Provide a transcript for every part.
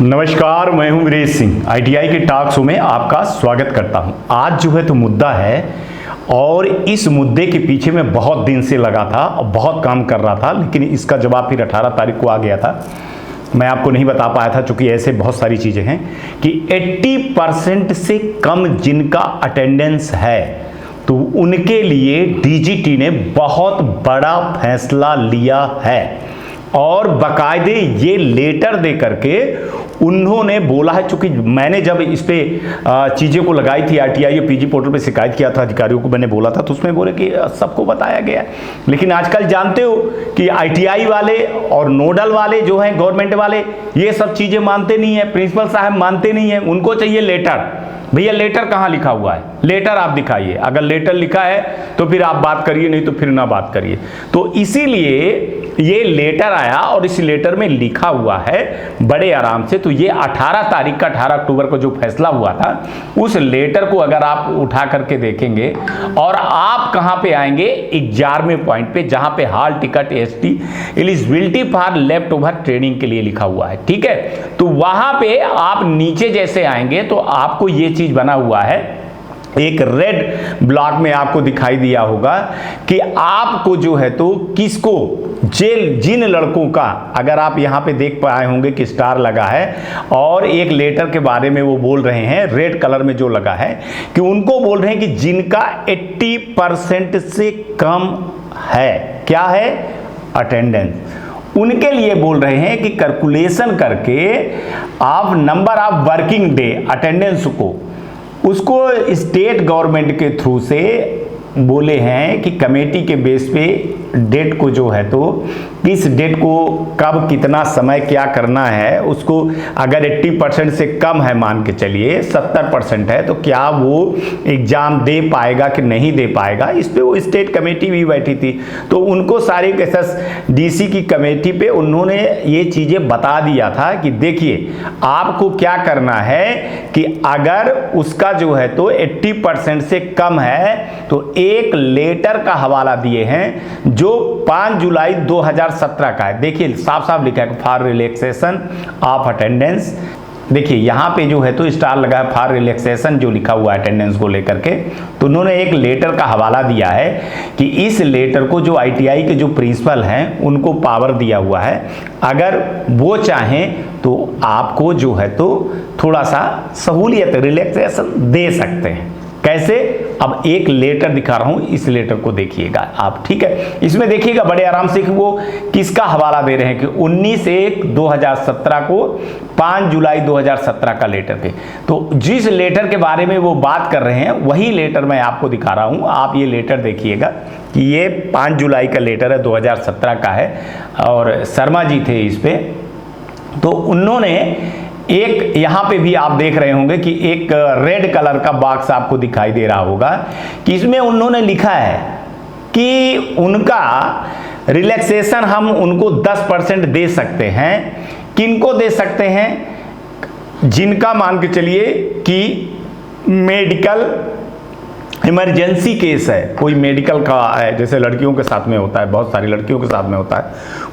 नमस्कार, मैं हूं वीरेश सिंह। आईटीआई के टॉक शो में आपका स्वागत करता हूं। आज जो है तो मुद्दा है और इस मुद्दे के पीछे मैं बहुत दिन से लगा था और बहुत काम कर रहा था, लेकिन इसका जवाब फिर 18 तारीख को आ गया था। मैं आपको नहीं बता पाया था क्योंकि ऐसे बहुत सारी चीज़ें हैं कि 80% से कम जिनका अटेंडेंस है तो उनके लिए डीजीटी ने बहुत बड़ा फैसला लिया है और बाकायदे ये लेटर दे करके उन्होंने बोला है। चूंकि मैंने जब इस पे चीज़ों को लगाई थी आरटीआई और पीजी पोर्टल पे शिकायत किया था, अधिकारियों को मैंने बोला था, तो उसमें बोले कि सबको बताया गया है। लेकिन आजकल जानते हो कि आईटीआई वाले और नोडल वाले जो हैं गवर्नमेंट वाले, ये सब चीज़ें मानते नहीं है। प्रिंसिपल साहब मानते नहीं है, उनको चाहिए लेटर। भैया लेटर कहाँ लिखा हुआ है? लेटर आप दिखाइए। अगर लेटर लिखा है तो फिर आप बात करिए, नहीं तो फिर ना बात करिए। तो इसीलिए ये लेटर आया और इस लेटर में लिखा हुआ है बड़े आराम से। तो ये 18 तारीख का 18 अक्टूबर को जो फैसला हुआ था, उस लेटर को अगर आप उठा करके देखेंगे और आप कहां पे आएंगे 11वें पॉइंट पे, जहां पे hall ticket ST eligibility for left over training के लिए लिखा हुआ है। ठीक है, तो वहां पे आप नीचे जैसे आएंगे तो आपको ये चीज बना हुआ है, एक रेड ब्लॉक में आपको दिखाई दिया होगा कि आपको जो है तो किसको जिन लड़कों का, अगर आप यहां पे देख पाए होंगे कि स्टार लगा है और एक लेटर के बारे में वो बोल रहे हैं रेड कलर में जो लगा है कि उनको बोल रहे हैं कि जिनका 80% से कम है, क्या है, अटेंडेंस, उनके लिए बोल रहे हैं कि कैलकुलेशन करके आप number of working day attendance को उसको स्टेट गवर्नमेंट के थ्रू से बोले हैं कि कमेटी के बेस पे डेट को जो है तो किस डेट को कब कितना समय क्या करना है, उसको अगर 80% से कम है, मान के चलिए 70% है, तो क्या वो एग्जाम दे पाएगा कि नहीं दे पाएगा, इस पे वो स्टेट कमेटी भी बैठी थी। तो उनको सारी डीसी की कमेटी पे उन्होंने ये चीज़ें बता दिया था कि देखिए आपको क्या करना है कि अगर उसका जो है तो 80% से कम है तो एक लेटर का हवाला दिए हैं जो 5 जुलाई 2017 का है। देखिए साफ साफ लिखा है फॉर रिलैक्सेशन ऑफ अटेंडेंस। देखिए यहाँ पे जो है तो स्टार लगा है फॉर रिलैक्सेशन जो लिखा हुआ है अटेंडेंस को लेकर के। तो उन्होंने एक लेटर का हवाला दिया है कि इस लेटर को जो आईटीआई के जो प्रिंसिपल हैं उनको पावर दिया हुआ है, अगर वो चाहें तो आपको जो है तो थोड़ा सा सहूलियत रिलैक्सेशन दे सकते हैं। कैसे? अब एक लेटर दिखा रहा हूं, इस लेटर को देखिएगा आप। ठीक है, इसमें देखिएगा बड़े आराम से कि वो किसका हवाला दे रहे हैं कि 19/1/2017 को 5 जुलाई 2017 का लेटर पे। तो जिस लेटर के बारे में वो बात कर रहे हैं वही लेटर मैं आपको दिखा रहा हूं। आप ये लेटर देखिएगा कि ये 5 जुलाई का लेटर है, 2017 का है और शर्मा जी थे इस पे। तो उन्होंने एक यहाँ पे भी आप देख रहे होंगे कि एक रेड कलर का बॉक्स आपको दिखाई दे रहा होगा कि इसमें उन्होंने लिखा है कि उनका रिलैक्सेशन हम उनको 10% दे सकते हैं। किनको दे सकते हैं? जिनका मान के चलिए कि मेडिकल इमरजेंसी केस है, कोई मेडिकल का है, जैसे लड़कियों के साथ में होता है, बहुत सारी लड़कियों के साथ में होता है,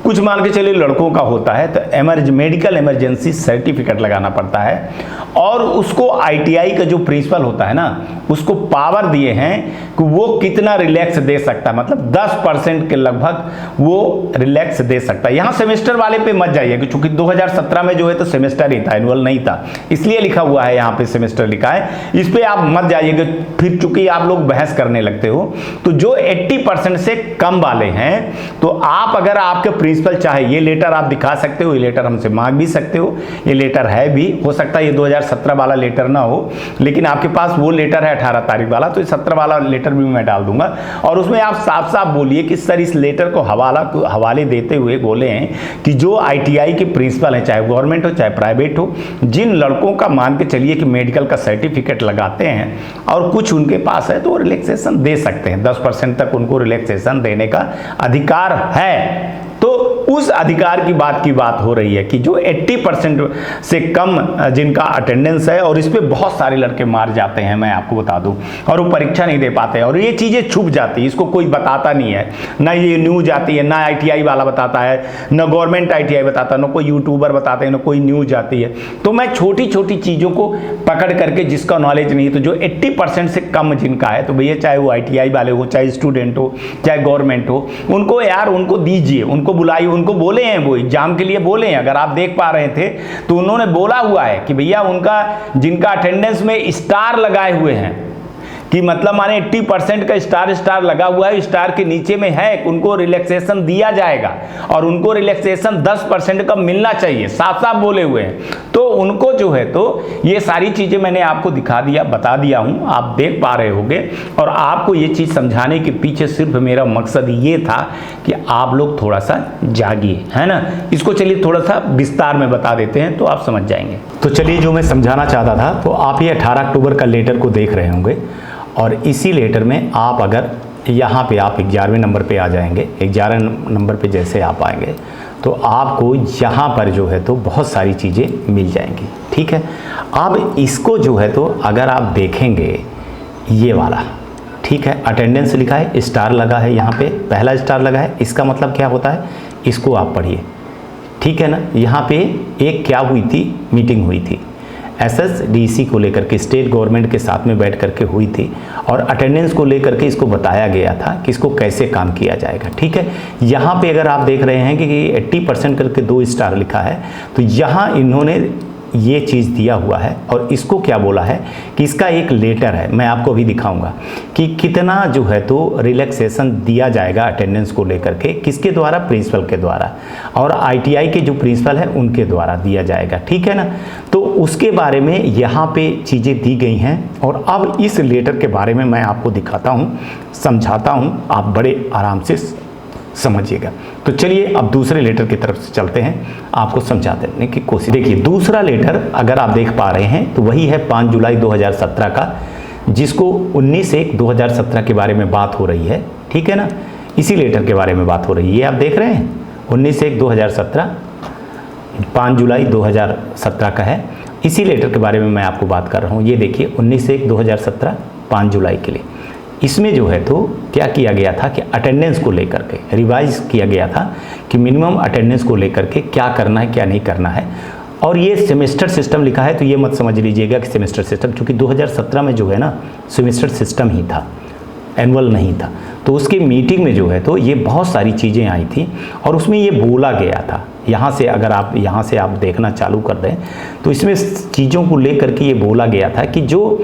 कुछ मान के चलिए लड़कों का होता है, तो मेडिकल इमरजेंसी सर्टिफिकेट लगाना पड़ता है और उसको आईटीआई का जो प्रिंसिपल होता है ना उसको पावर दिए हैं कि वो कितना रिलैक्स दे सकता है, मतलब 10% के लगभग वो रिलैक्स दे सकता है। यहाँ सेमेस्टर वाले पे मत जाइए कि चूंकि 2017 में जो है तो सेमेस्टर ही था, एनुअल नहीं था, इसलिए लिखा हुआ है यहाँ पे सेमेस्टर लिखा है, इस पे आप मत जाइएगा। फिर चूंकि आप लोग बहस करने लगते हो, तो जो 80% से कम वाले हैं तो आप अगर आपके प्रिंसिपल चाहे ये लेटर आप दिखा सकते हो, ये लेटर हमसे मांग भी सकते हो, ये लेटर है भी, हो सकता है ये 2017 वाला लेटर ना हो, लेकिन आपके पास वो लेटर है 18 तारीख वाला, तो 17 वाला लेटर भी मैं डाल दूंगा और उसमें आप साफ साफ बोलिए कि सर इस लेटर को हवाले देते हुए बोले हैं कि जो आईटीआई के प्रिंसिपल हैं, चाहे गवर्नमेंट हो चाहे प्राइवेट हो, जिन लड़कों का मान के चलिए कि मेडिकल का सर्टिफिकेट लगाते हैं और कुछ उनके पास है तो रिलैक्सेशन दे सकते हैं, 10% तक उनको रिलैक्सेशन देने का अधिकार है। तो उस अधिकार की बात हो रही है कि जो 80% से कम जिनका अटेंडेंस है, और इस पे बहुत सारे लड़के मार जाते हैं, मैं आपको बता दूं, और वो परीक्षा नहीं दे पाते और ये चीज़ें छुप जाती है, इसको कोई बताता नहीं है, ना ये न्यूज आती है, ना ITI वाला बताता है, ना गवर्नमेंट ITI बताता है, ना कोई यूट्यूबर बताते हैं, ना कोई न्यूज आती है। तो मैं छोटी छोटी चीज़ों को पकड़ करके, जिसका नॉलेज नहीं है, तो जो 80% से कम जिनका है, तो भैया चाहे वो ITI वाले हो, चाहे स्टूडेंट हो, चाहे गवर्नमेंट हो, उनको यार उनको दीजिए, उनको बुलाइए, उनको बोले हैं, वो एग्जाम के लिए बोले हैं। अगर आप देख पा रहे थे तो उन्होंने बोला हुआ है कि भैया उनका जिनका अटेंडेंस में स्टार लगाए हुए हैं, कि मतलब माने 80% का स्टार लगा हुआ है, स्टार के नीचे में है, उनको रिलैक्सेशन दिया जाएगा और उनको रिलैक्सेशन 10% का मिलना चाहिए, साफ साफ बोले हुए हैं। तो उनको जो है तो ये सारी चीज़ें मैंने आपको दिखा दिया, बता दिया हूँ, आप देख पा रहे होंगे। और आपको ये चीज़ समझाने के पीछे सिर्फ मेरा मकसद ये था कि आप लोग थोड़ा सा जागिए, है ना। इसको चलिए थोड़ा सा विस्तार में बता देते हैं तो आप समझ जाएंगे। तो चलिए, जो मैं समझाना चाहता था, तो आप ये 18 अक्टूबर का लेटर को देख रहे होंगे, और इसी लेटर में आप अगर यहाँ पे आप 11वें नंबर पे आ जाएंगे, 11 नंबर पे जैसे आप आएंगे तो आपको यहाँ पर जो है तो बहुत सारी चीज़ें मिल जाएंगी, ठीक है। अब इसको जो है तो अगर आप देखेंगे, ये वाला, ठीक है, अटेंडेंस लिखा है, स्टार लगा है, यहाँ पे पहला स्टार लगा है, इसका मतलब क्या होता है, इसको आप पढ़िए, ठीक है ना। यहाँ पे एक क्या हुई थी, मीटिंग हुई थी SSDC को लेकर के, स्टेट गवर्नमेंट के साथ में बैठ करके हुई थी, और अटेंडेंस को लेकर के इसको बताया गया था कि इसको कैसे काम किया जाएगा, ठीक है। यहाँ पे अगर आप देख रहे हैं कि 80% करके 2 स्टार लिखा है, तो यहाँ इन्होंने ये चीज़ दिया हुआ है, और इसको क्या बोला है कि इसका एक लेटर है, मैं आपको अभी दिखाऊंगा कि कितना जो है तो रिलैक्सेशन दिया जाएगा अटेंडेंस को लेकर के, किसके द्वारा, प्रिंसिपल के द्वारा, और ITI के जो प्रिंसिपल है उनके द्वारा दिया जाएगा, ठीक है ना। तो उसके बारे में यहाँ पे चीज़ें दी गई हैं, और अब इस लेटर के बारे में मैं आपको दिखाता हूँ, समझाता हूँ, आप बड़े आराम से समझिएगा। तो चलिए अब दूसरे लेटर की तरफ से चलते हैं, आपको समझा देने की कोशिश। देखिए, दूसरा लेटर अगर आप देख पा रहे हैं तो वही है 5 जुलाई 2017 का, जिसको 19/1/2017 के बारे में बात हो रही है, ठीक है ना। इसी लेटर के बारे में बात हो रही है, ये आप देख रहे हैं 19/1/2017, 5 जुलाई 2017 का है। इसी लेटर के बारे में मैं आपको बात कर रहा हूँ। ये देखिए 19/1/2017, 5 जुलाई के लिए, इसमें जो है तो क्या किया गया था कि अटेंडेंस को लेकर के रिवाइज किया गया था कि मिनिमम अटेंडेंस को लेकर के क्या करना है, क्या नहीं करना है। और ये सेमेस्टर सिस्टम लिखा है, तो ये मत समझ लीजिएगा कि सेमेस्टर सिस्टम, क्योंकि 2017 में जो है ना सेमेस्टर सिस्टम ही था, एनुअल नहीं था। तो उसकी मीटिंग में जो है तो ये बहुत सारी चीज़ें आई थी, और उसमें ये बोला गया था, यहाँ से अगर आप यहाँ से आप देखना चालू कर दें तो इसमें चीज़ों को लेकर के ये बोला गया था कि जो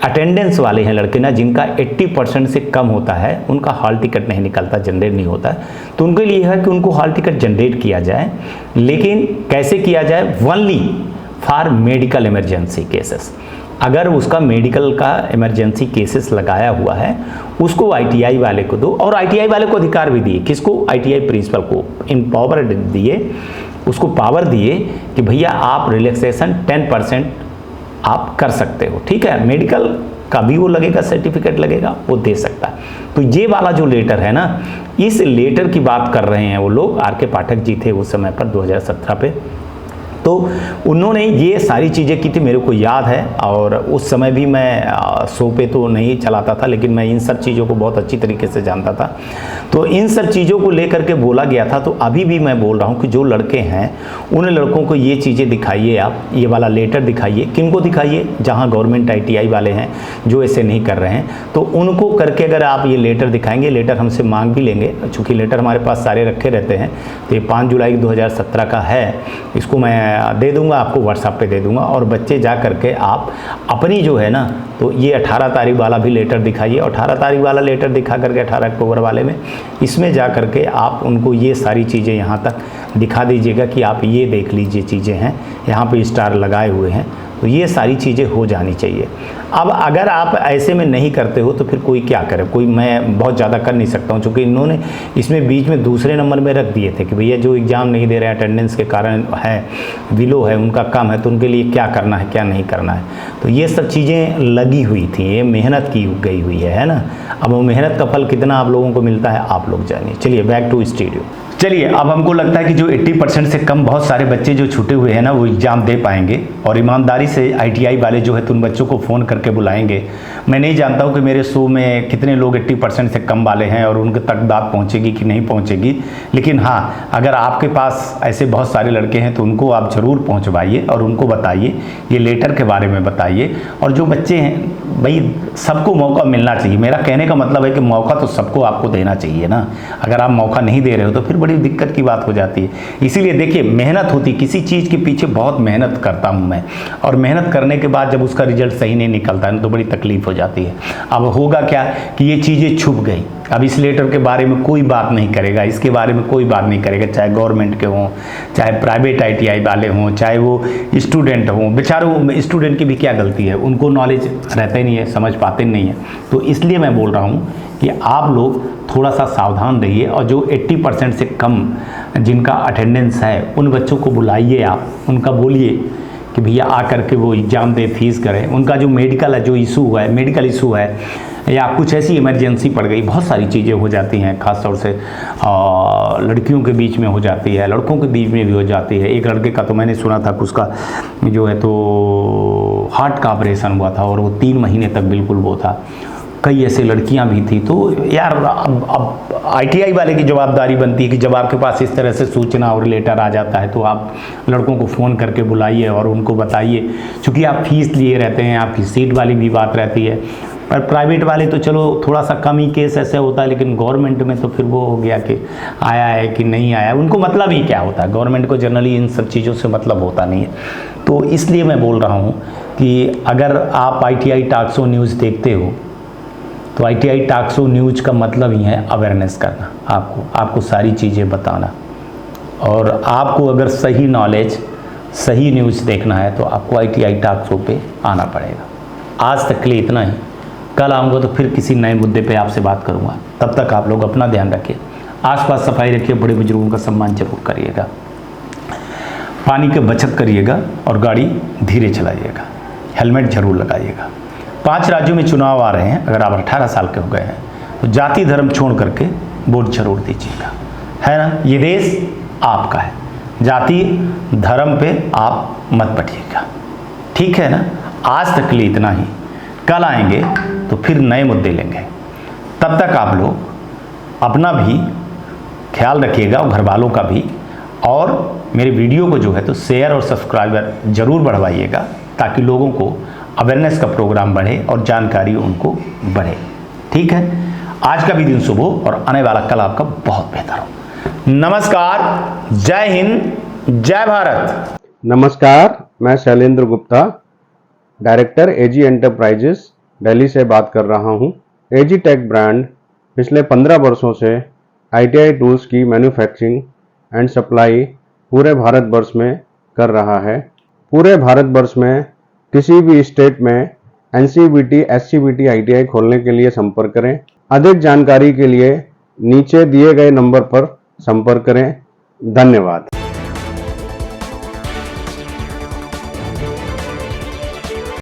अटेंडेंस वाले हैं लड़के ना, जिनका 80% से कम होता है, उनका हॉल टिकट नहीं निकलता, जनरेट नहीं होता, तो उनके लिए है कि उनको हॉल टिकट जनरेट किया जाए। लेकिन कैसे किया जाए, only for medical emergency cases. अगर उसका मेडिकल का इमरजेंसी केसेस लगाया हुआ है, उसको ITI वाले को दो, और ITI वाले को अधिकार भी दिए, किसको, ITI प्रिंसिपल को पावर दिए, उसको पावर दिए कि भैया आप रिलैक्सेशन 10% आप कर सकते हो, ठीक है। मेडिकल का भी वो लगेगा, सर्टिफिकेट लगेगा, वो दे सकता है। तो ये वाला जो लेटर है ना, इस लेटर की बात कर रहे हैं वो लोग, RK पाठक जी थे उस समय पर 2017 पे, तो उन्होंने ये सारी चीज़ें की थी, मेरे को याद है। और उस समय भी मैं शो पे तो नहीं चलाता था, लेकिन मैं इन सब चीज़ों को बहुत अच्छी तरीके से जानता था। तो इन सब चीज़ों को लेकर के बोला गया था। तो अभी भी मैं बोल रहा हूँ कि जो लड़के हैं उन लड़कों को ये चीज़ें दिखाइए, आप ये वाला लेटर दिखाइए। किनको दिखाइए, जहाँ गवर्नमेंट ITI वाले हैं जो ऐसे नहीं कर रहे हैं, तो उनको करके अगर आप ये लेटर दिखाएंगे, लेटर हमसे मांग भी लेंगे, चूँकि लेटर हमारे पास सारे रखे रहते हैं। तो ये 5 जुलाई 2017 का है, इसको मैं दे दूंगा आपको, व्हाट्सएप पे दे दूंगा। और बच्चे जा करके आप अपनी जो है ना, तो ये 18 तारीख वाला भी लेटर दिखाइए, और 18 तारीख वाला लेटर दिखा करके 18 अक्टूबर वाले में, इसमें जा करके आप उनको ये सारी चीज़ें यहाँ तक दिखा दीजिएगा कि आप ये देख लीजिए चीज़ें हैं, यहाँ पे स्टार लगाए हुए हैं। तो ये सारी चीज़ें हो जानी चाहिए। अब अगर आप ऐसे में नहीं करते हो तो फिर कोई क्या करे, कोई मैं बहुत ज़्यादा कर नहीं सकता हूँ, क्योंकि इन्होंने इसमें बीच में दूसरे नंबर में रख दिए थे कि भैया जो एग्ज़ाम नहीं दे रहे हैं अटेंडेंस के कारण है, विलो है, उनका कम है, तो उनके लिए क्या करना है क्या नहीं करना है। तो ये सब चीज़ें लगी हुई थी, ये मेहनत की गई हुई है ना। अब वो मेहनत का फल कितना आप लोगों को मिलता है आप लोग जानिए। चलिए बैक टू स्टूडियो। चलिए अब हमको लगता है कि जो 80% से कम बहुत सारे बच्चे जो छूटे हुए हैं ना वो एग्ज़ाम दे पाएंगे, और ईमानदारी से ITI वाले जो है तो उन बच्चों को फ़ोन करके बुलाएंगे। मैं नहीं जानता हूँ कि मेरे शो में कितने लोग 80% से कम वाले हैं और उनके तक बात पहुँचेगी कि नहीं पहुँचेगी, लेकिन हाँ अगर आपके पास ऐसे बहुत सारे लड़के हैं तो उनको आप ज़रूर पहुँचवाइए और उनको बताइए, ये लेटर के बारे में बताइए। और जो बच्चे हैं भाई सबको मौका मिलना चाहिए, मेरा कहने का मतलब है कि मौका तो सबको आपको देना चाहिए ना। अगर आप मौका नहीं दे रहे हो तो फिर बड़ी दिक्कत की बात हो जाती है। इसीलिए देखिए मेहनत होती, किसी चीज़ के पीछे बहुत मेहनत करता हूँ मैं, और मेहनत करने के बाद जब उसका रिजल्ट सही नहीं निकलता है तो बड़ी तकलीफ हो जाती है। अब होगा क्या कि ये चीज़ें छुप गई, अब इस लेटर के बारे में कोई बात नहीं करेगा, इसके बारे में कोई बात नहीं करेगा, चाहे गवर्नमेंट के हों, चाहे प्राइवेट ITI वाले हों, चाहे वो स्टूडेंट हों। बेचारों स्टूडेंट की भी क्या गलती है, उनको नॉलेज रहता ही नहीं है, समझ पाते नहीं है। तो इसलिए मैं बोल रहा हूँ कि आप लोग थोड़ा सा सावधान रहिए, और जो 80% से कम जिनका अटेंडेंस है उन बच्चों को बुलाइए, आप उनका बोलिए कि भैया आ करके वो एग्ज़ाम दे, फीस करें। उनका जो मेडिकल है, जो इशू हुआ है, मेडिकल इशू है या कुछ ऐसी इमरजेंसी पड़ गई, बहुत सारी चीज़ें हो जाती हैं, ख़ास तौर से लड़कियों के बीच में हो जाती है, लड़कों के बीच में भी हो जाती है। एक लड़के का तो मैंने सुना था कि उसका जो है तो हार्ट का ऑपरेशन हुआ था और वो 3 महीने तक बिल्कुल वो था। कई ऐसे लड़कियां भी थी। तो यार अब ITI वाले की जवाबदारी बनती है कि जब आपके पास इस तरह से सूचना और लेटर आ जाता है तो आप लड़कों को फ़ोन करके बुलाइए और उनको बताइए, क्योंकि आप फीस लिए रहते हैं, आपकी सीट वाली भी बात रहती है। पर प्राइवेट वाले तो चलो थोड़ा सा कम ही केस ऐसे होता है, लेकिन गवर्नमेंट में तो फिर वो हो गया कि आया है कि नहीं आया, उनको मतलब ही क्या होता है। गवर्नमेंट को जनरली इन सब चीज़ों से मतलब होता नहीं है। तो इसलिए मैं बोल रहा हूँ कि अगर आप ITI टॉक शो न्यूज़ देखते हो तो ITI टॉक शो न्यूज़ का मतलब ही है अवेयरनेस करना, आपको सारी चीज़ें बताना। और आपको अगर सही नॉलेज, सही न्यूज़ देखना है तो आपको ITI टॉक शो पे आना पड़ेगा। आज तक के लिए इतना ही, कल आऊँगा तो फिर किसी नए मुद्दे पे आपसे बात करूँगा। तब तक आप लोग अपना ध्यान रखिए, आसपास सफाई रखिए, बड़े बुजुर्गों का सम्मान जरूर करिएगा, पानी की बचत करिएगा और गाड़ी धीरे चलाइएगा, हेलमेट जरूर लगाइएगा। 5 राज्यों में चुनाव आ रहे हैं, अगर आप 18 साल के हो गए हैं तो जाति धर्म छोड़ करके वोट जरूर दीजिएगा, है ना। ये देश आपका है, जाति धर्म पे आप मत बटिएगा, ठीक है ना। आज तक के लिए इतना ही, कल आएंगे तो फिर नए मुद्दे लेंगे। तब तक आप लोग अपना भी ख्याल रखिएगा और घर वालों का भी, और मेरे वीडियो को जो है तो शेयर और सब्सक्राइबर जरूर बढ़वाइएगा ताकि लोगों को अवेयरनेस का प्रोग्राम बढ़े और जानकारी उनको बढ़े, ठीक है। आज का भी दिन शुभ हो और आने वाला कल आपका बहुत बेहतर हो। नमस्कार, जय हिंद, जय भारत। नमस्कार, मैं Shailendra Gupta, director AG enterprises Delhi से बात कर रहा हूं। AG टेक ब्रांड पिछले 15 वर्षों से ITI टूल्स की मैन्युफैक्चरिंग एंड सप्लाई पूरे भारतवर्ष में कर रहा है। पूरे भारतवर्ष में किसी भी स्टेट में NCVT, SCVT ITI खोलने के लिए संपर्क करें। अधिक जानकारी के लिए नीचे दिए गए नंबर पर संपर्क करें। धन्यवाद।